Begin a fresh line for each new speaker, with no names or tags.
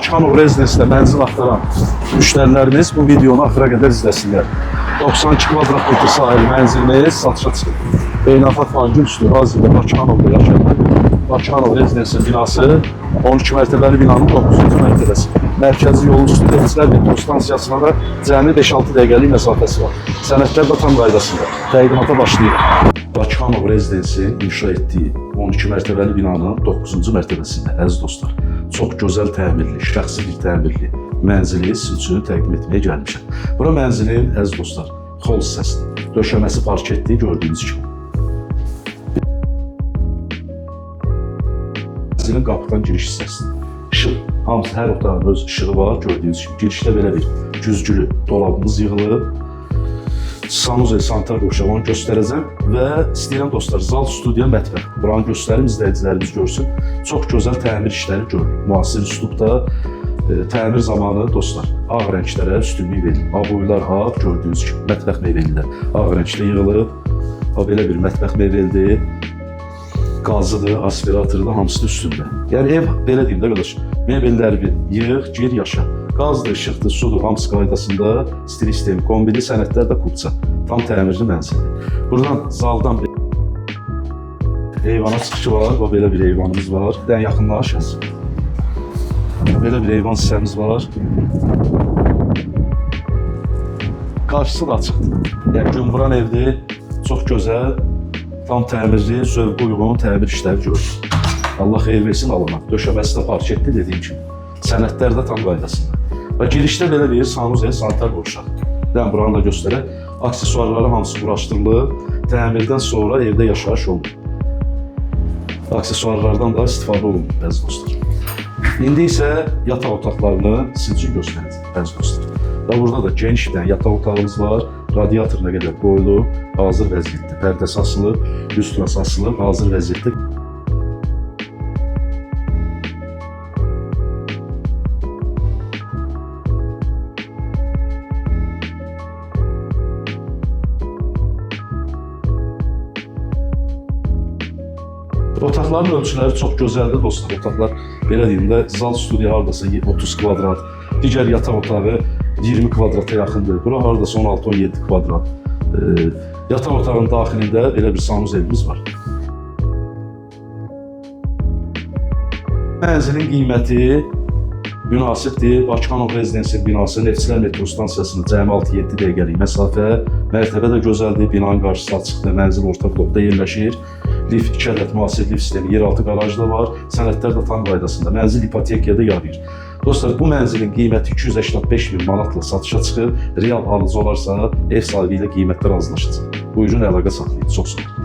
Bakıxanov Rezidensidə mənzil axtaran müştərilərimiz bu videonu axıra qədər izləsinlər. 92 kvadrat metr sahəli mənzilimiz satışa çıxır. Beynəlxalq bankın üstü hazırda Bakıxanovda yaşayan Bakıxanov Rezidensi binası 12 mərtəbəli binanın 9-cu mərtəbəsi. Mərkəzi yolun üstü Nefslər metro stansiyasına da cəmi 5-6 dəqiqəlik məsafəsi var. Sənədlər də tam qaydasında. Təqdimata başlayır. Bakıxanov Rezidensi inşa etdiyi 12 mərtəbəli binanın 9-cu mərtəbəsində, əziz dostlar, çox gözəl təmirli, şəxsi bir təmirli mənzili sizin üçün təqdim etməyə gəlmişəm. Bura mənzilin, əziz dostlar, xol hissəsidir. Döşəməsi parketli gördüyünüz kimi. Mənzilin qapıdan giriş hissəsidir. İşıq, hamısı hər otağın öz işığı var, gördüyünüz kimi. Girişdə belə bir güzgülü dolabımız yığılıb. Sanuzel sanitar qovşağını göstərəcəm və istəyirəm dostlar, zal, studiya, mətbəx. Buranı göstərim, izləyicilərimiz görsün. Çox gözəl təmir işləri görülür. Müasir üslubda təmir zamanı dostlar, ağ rənglərə üstünlük verilir. Aboylar ağ, gördüyünüz kimi, mətbəx mebellər ağ rəngdə yığılıb. Belə bir mətbəx mebeldir. Qazıdır, aspiratordur, hamısı üstündə. Yəni ev, belə deyim də qardaş, mebelləri bir yığ, gir, yaşa. Qazdır, işıqdır, sudur, hamısı qaydasında, stil sistemi, kombili, sənədlər də kupça. Tam təmirli mənzildir. Buradan zaldan eyvana çıxışı var, belə bir eyvanımız var. Bir dənə yaxınlaş. Belə bir eyvan hissəmiz var. Qarşısı da açıqdır. Yəni günvuran evdir, çox gözəl, tam təmirli, zövqə uyğun təmir işləri görür. Allah xeyir versin alana. Döşəməsi də parketli dediyim kimi. Sənədlər də tam qaydasında. Və girişdə belə bir sanuzel sanitar qovşaq. Dən buranı da göstərək. Aksesuarları hamısı quraşdırılıb. Təmirdən sonra evdə yaşayış olunur. Aksesuarlardan da istifadə olunur, əziz dostlar. İndi isə yataq otaqlarını sizin üçün göstərəcək, əziz dostlar. Və burada da geniş bir yataq otağımız var. Radiatoruna qədər qoyulub, hazır vəziyyətdə. Pərdəsi asılıb, lüstrası asılıb, hazır vəziyyətdə. Otaqların ölçüləri çox gözəldir dostlar. Otaqlar, belə deyim də, zal, studiya hardasa 30 kvadrat, digər yataq otağı 20 kvadrata yaxındır. Bura hardasa 16-17 kvadrat. Yataq otağının daxilində belə bir sanuzelimiz var. Mənzilin qiyməti münasibdir. Bakıxanov Rezidensi binası Nefslər metro stansiyasının cəmi 6-7 dəqiqəlik məsafə. Mərtəbə də gözəldir. Binanın qarşısı açıqdır. Mənzil orta blokda yerləşir. Lift, 2 ədəd müasir lift sistemi, yeraltı qaraj da var. Sənədlər də tam qaydasında. Mənzil ipotekaya da yarayır. Dostlar, bu mənzilin qiyməti 285 min manatla satışa çıxır. Real alıcı olarsa ev sahibi ilə qiymətlər razılaşacaq. Buyurun, əlaqə saxlayın. Çox sağ olun.